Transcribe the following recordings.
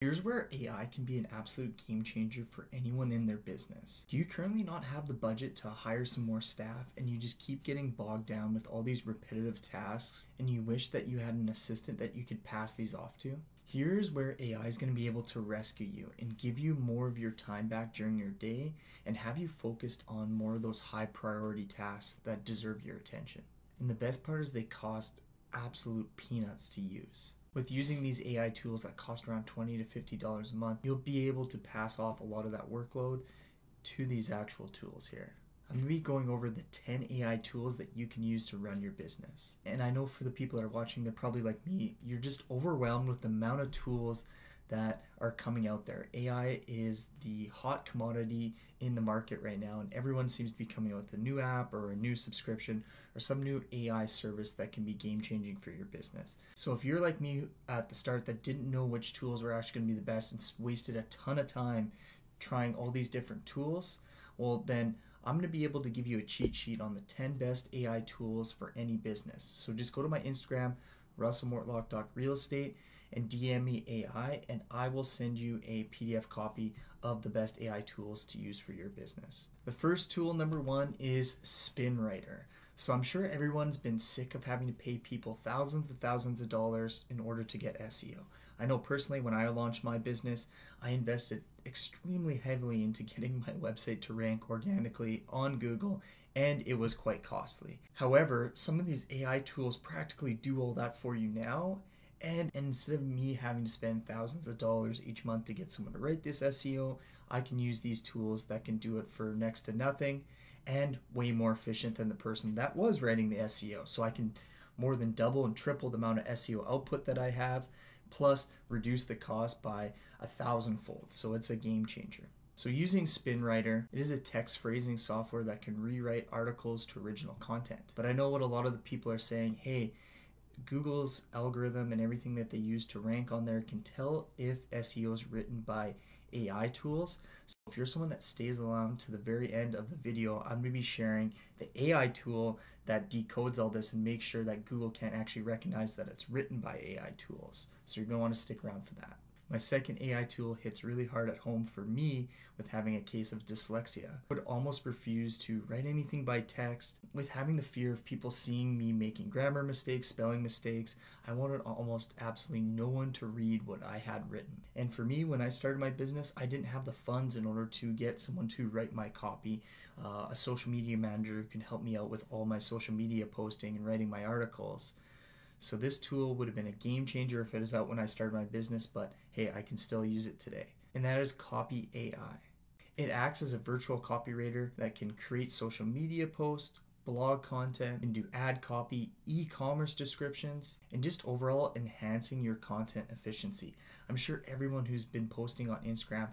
Here's where AI can be an absolute game changer for anyone in their business. Do you currently not have the budget to hire some more staff and you just keep getting bogged down with all these repetitive tasks and you wish that you had an assistant that you could pass these off to? Here's where AI is going to be able to rescue you and give you more of your time back during your day and have you focused on more of those high priority tasks that deserve your attention. And the best part is they cost absolute peanuts to use. With using these AI tools that cost around $20 to $50 a month, you'll be able to pass off a lot of that workload to these actual tools here. I'm going to be going over the 10 AI tools that you can use to run your business. And I know for the people that are watching, they're probably like me, you're just overwhelmed with the amount of tools that are coming out there. AI is the hot commodity in the market right now, and everyone seems to be coming out with a new app or a new subscription or some new AI service that can be game changing for your business. So if you're like me at the start that didn't know which tools were actually going to be the best and wasted a ton of time trying all these different tools, well then I'm going to be able to give you a cheat sheet on the 10 best AI tools for any business. So just go to my Instagram, russellmortlock.realestate, and DM me AI, and I will send you a PDF copy of the best AI tools to use for your business. The first tool, number one, is SpinWriter. So I'm sure everyone's been sick of having to pay people thousands and thousands of dollars in order to get SEO. I know personally when I launched my business, I invested extremely heavily into getting my website to rank organically on Google, and it was quite costly. However, some of these AI tools practically do all that for you now. And instead of me having to spend thousands of dollars each month to get someone to write this SEO, I can use these tools that can do it for next to nothing and way more efficient than the person that was writing the SEO. So I can more than double and triple the amount of SEO output that I have, plus reduce the cost by 1,000-fold. So it's a game changer. So using SpinWriter, it is a text phrasing software that can rewrite articles to original content. But I know what a lot of the people are saying, hey, Google's algorithm and everything that they use to rank on there can tell if SEO is written by AI tools. So if you're someone that stays along to the very end of the video, I'm going to be sharing the AI tool that decodes all this and makes sure that Google can't actually recognize that it's written by AI tools. So you're going to want to stick around for that. My second AI tool hits really hard at home for me with having a case of dyslexia. I would almost refuse to write anything by text with having the fear of people seeing me making grammar mistakes, spelling mistakes. I wanted almost absolutely no one to read what I had written. And for me, when I started my business, I didn't have the funds in order to get someone to write my copy, a social media manager who can help me out with all my social media posting and writing my articles. So this tool would have been a game changer if it was out when I started my business, but hey, I can still use it today. And that is Copy AI. It acts as a virtual copywriter that can create social media posts, blog content, and do ad copy, e-commerce descriptions, and just overall enhancing your content efficiency. I'm sure everyone who's been posting on Instagram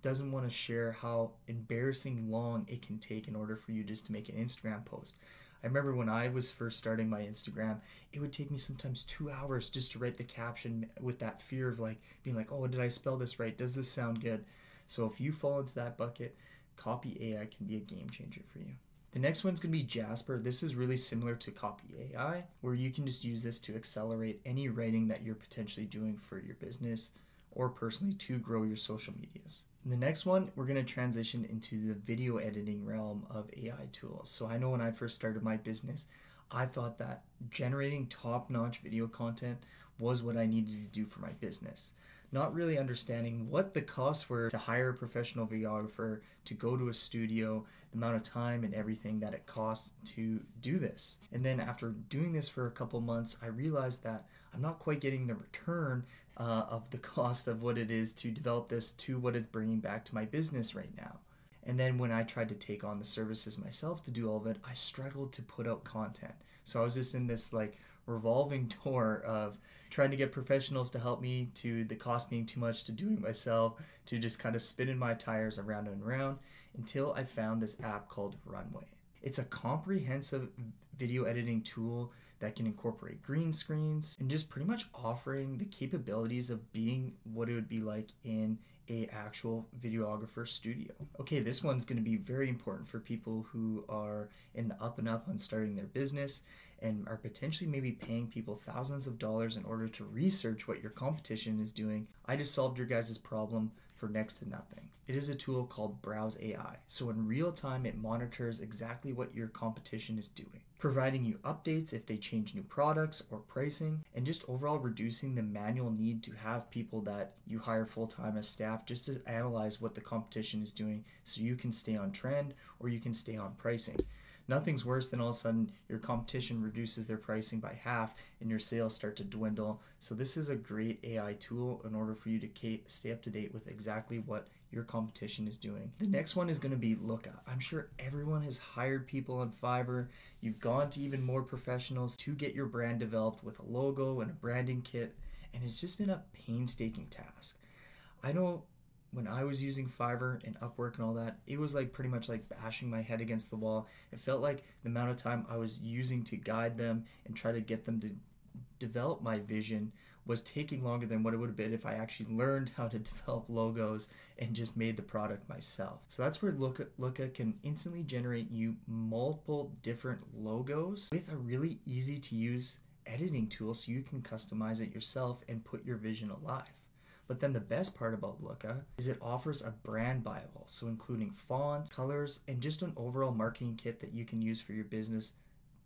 doesn't want to share how embarrassing long it can take in order for you just to make an Instagram post. I remember when I was first starting my Instagram, it would take me sometimes 2 hours just to write the caption with that fear of like being like, oh, did I spell this right? Does this sound good? So if you fall into that bucket, Copy AI can be a game changer for you. The next one's going to be Jasper. This is really similar to Copy AI, where you can just use this to accelerate any writing that you're potentially doing for your business or personally to grow your social medias. In the next one, we're going to transition into the video editing realm of AI tools. So I know when I first started my business, I thought that generating top-notch video content was what I needed to do for my business. Not really understanding what the costs were to hire a professional videographer, to go to a studio, the amount of time and everything that it costs to do this. And then after doing this for a couple months, I realized that I'm not quite getting the return of the cost of what it is to develop this to what it's bringing back to my business right now. And then when I tried to take on the services myself to do all of it, I struggled to put out content. So I was just in this like revolving door of trying to get professionals to help me, to the cost being too much, to doing myself, to just kind of spinning my tires around and around until I found this app called Runway. It's a comprehensive video editing tool that can incorporate green screens and just pretty much offering the capabilities of being what it would be like in a actual videographer studio. Okay, this one's going to be very important for people who are in the up and up on starting their business and are potentially maybe paying people thousands of dollars in order to research what your competition is doing. I just solved your guys' problem for next to nothing. It is a tool called Browse AI. So in real time, it monitors exactly what your competition is doing, providing you updates if they change new products or pricing, and just overall reducing the manual need to have people that you hire full-time as staff just to analyze what the competition is doing so you can stay on trend or you can stay on pricing. Nothing's worse than all of a sudden your competition reduces their pricing by half and your sales start to dwindle. So this is a great AI tool in order for you to stay up to date with exactly what your competition is doing. The next one is going to be Looka. I'm sure everyone has hired people on Fiverr. You've gone to even more professionals to get your brand developed with a logo and a branding kit, and it's just been a painstaking task. I know when I was using Fiverr and Upwork and all that, it was like pretty much like bashing my head against the wall. It felt like the amount of time I was using to guide them and try to get them to develop my vision was taking longer than what it would have been if I actually learned how to develop logos and just made the product myself. So that's where Looka can instantly generate you multiple different logos with a really easy to use editing tool so you can customize it yourself and put your vision alive. But then the best part about Looka is it offers a brand Bible, so including fonts, colors, and just an overall marketing kit that you can use for your business,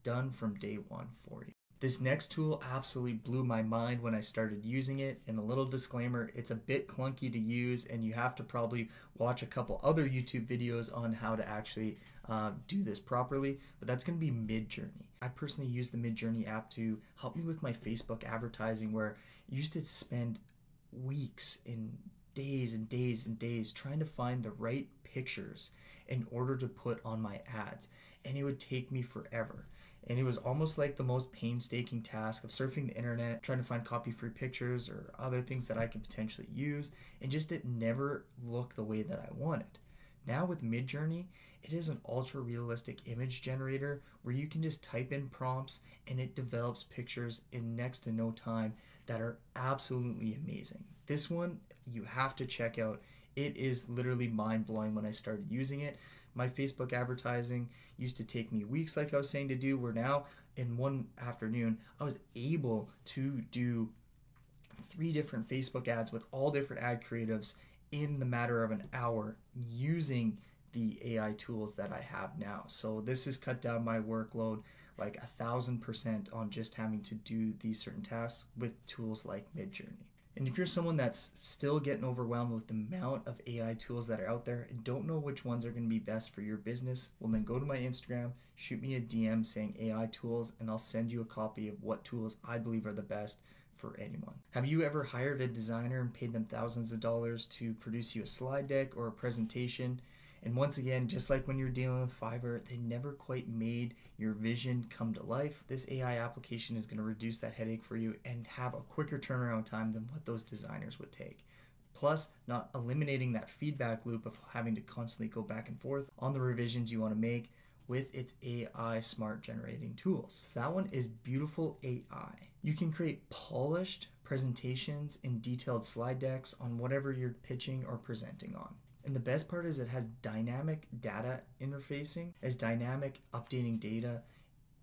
done from day one for you. This next tool absolutely blew my mind when I started using it, and a little disclaimer, it's a bit clunky to use and you have to probably watch a couple other YouTube videos on how to actually do this properly, but that's going to be Midjourney. I personally use the Midjourney app to help me with my Facebook advertising, where I used to spend weeks and days and days and days trying to find the right pictures in order to put on my ads, and it would take me forever. And it was almost like the most painstaking task of surfing the internet, trying to find copy-free pictures or other things that I could potentially use, and just it never looked the way that I wanted. Now with Midjourney, it is an ultra-realistic image generator where you can just type in prompts and it develops pictures in next to no time that are absolutely amazing. This one you have to check out. It is literally mind-blowing when I started using it. My Facebook advertising used to take me weeks, like I was saying, to do, where now in one afternoon I was able to do 3 different Facebook ads with all different ad creatives in the matter of an hour using the AI tools that I have now. So this has cut down my workload like 1,000% on just having to do these certain tasks with tools like Midjourney. And if you're someone that's still getting overwhelmed with the amount of AI tools that are out there and don't know which ones are going to be best for your business, well then go to my Instagram, shoot me a DM saying AI tools, and I'll send you a copy of what tools I believe are the best for anyone. Have you ever hired a designer and paid them thousands of dollars to produce you a slide deck or a presentation? And once again, just like when you're dealing with Fiverr, they never quite made your vision come to life. This AI application is going to reduce that headache for you and have a quicker turnaround time than what those designers would take. Plus, not eliminating that feedback loop of having to constantly go back and forth on the revisions you want to make with its AI smart generating tools. So that one is Beautiful AI. You can create polished presentations and detailed slide decks on whatever you're pitching or presenting on. And the best part is it has dynamic data interfacing, as dynamic updating data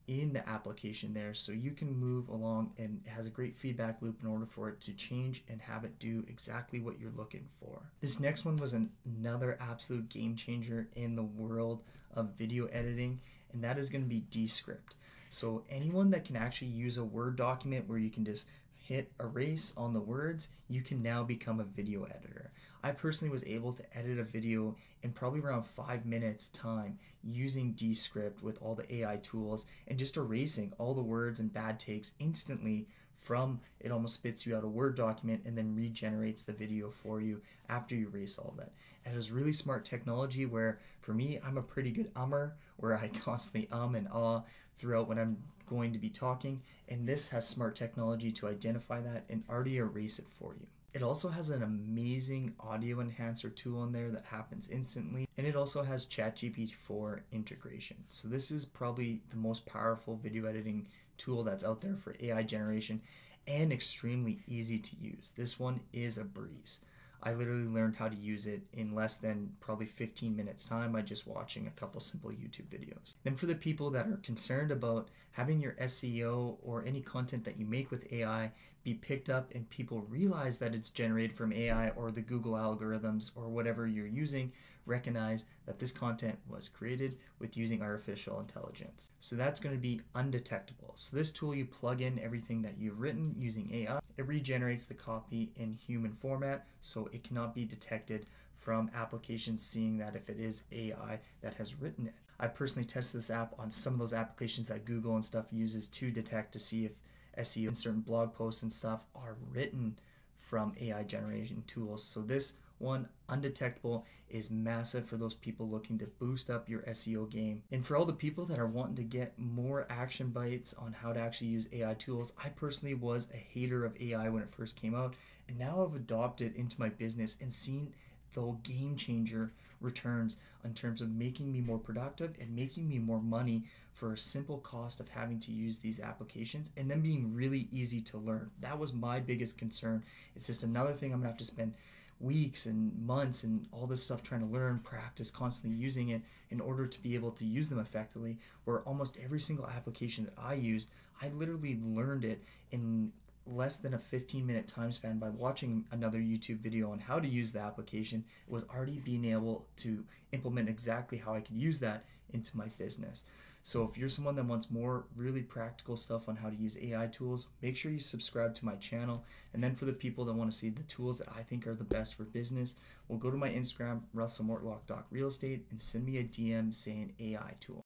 in the application there, so you can move along, and it has a great feedback loop in order for it to change and have it do exactly what you're looking for. This next one was another absolute game changer in the world of video editing, and that is going to be Descript. So anyone that can actually use a Word document where you can just hit erase on the words, you can now become a video editor. I personally was able to edit a video in probably around 5 minutes time using Descript with all the AI tools and just erasing all the words and bad takes instantly from it. Almost spits you out a Word document and then regenerates the video for you after you erase all that. And it was really smart technology where, for me, I'm a pretty good ummer, where I constantly and ah throughout when I'm going to be talking, and this has smart technology to identify that and already erase it for you. It also has an amazing audio enhancer tool in there that happens instantly, and it also has chatgpt 4 integration. So this is probably the most powerful video editing tool that's out there for AI generation, and extremely easy to use. This one is a breeze. I literally learned how to use it in less than probably 15 minutes time by just watching a couple simple YouTube videos. Then for the people that are concerned about having your SEO or any content that you make with AI be picked up and people realize that it's generated from AI, or the Google algorithms or whatever you're using recognize that this content was created with using artificial intelligence. So that's going to be undetectable. So this tool, you plug in everything that you've written using AI, it regenerates the copy in human format, so it cannot be detected from applications seeing that if it is AI that has written it. I personally tested this app on some of those applications that Google and stuff uses to detect to see if SEO and certain blog posts and stuff are written from AI generation tools. So this one, undetectable, is massive for those people looking to boost up your SEO game. And for all the people that are wanting to get more action bites on how to actually use AI tools, I personally was a hater of AI when it first came out, and now I've adopted into my business and seen the game changer returns in terms of making me more productive and making me more money for a simple cost of having to use these applications, and then being really easy to learn. That was my biggest concern. It's just another thing I'm gonna have to spend weeks and months and all this stuff trying to learn, practice, constantly using it in order to be able to use them effectively, where almost every single application that I used, I literally learned it in less than a 15-minute time span by watching another YouTube video on how to use the application. It was already being able to implement exactly how I could use that into my business. So if you're someone that wants more really practical stuff on how to use AI tools, make sure you subscribe to my channel. And then for the people that want to see the tools that I think are the best for business, well, go to my Instagram, russellmortlock.realestate, and send me a DM saying AI tool.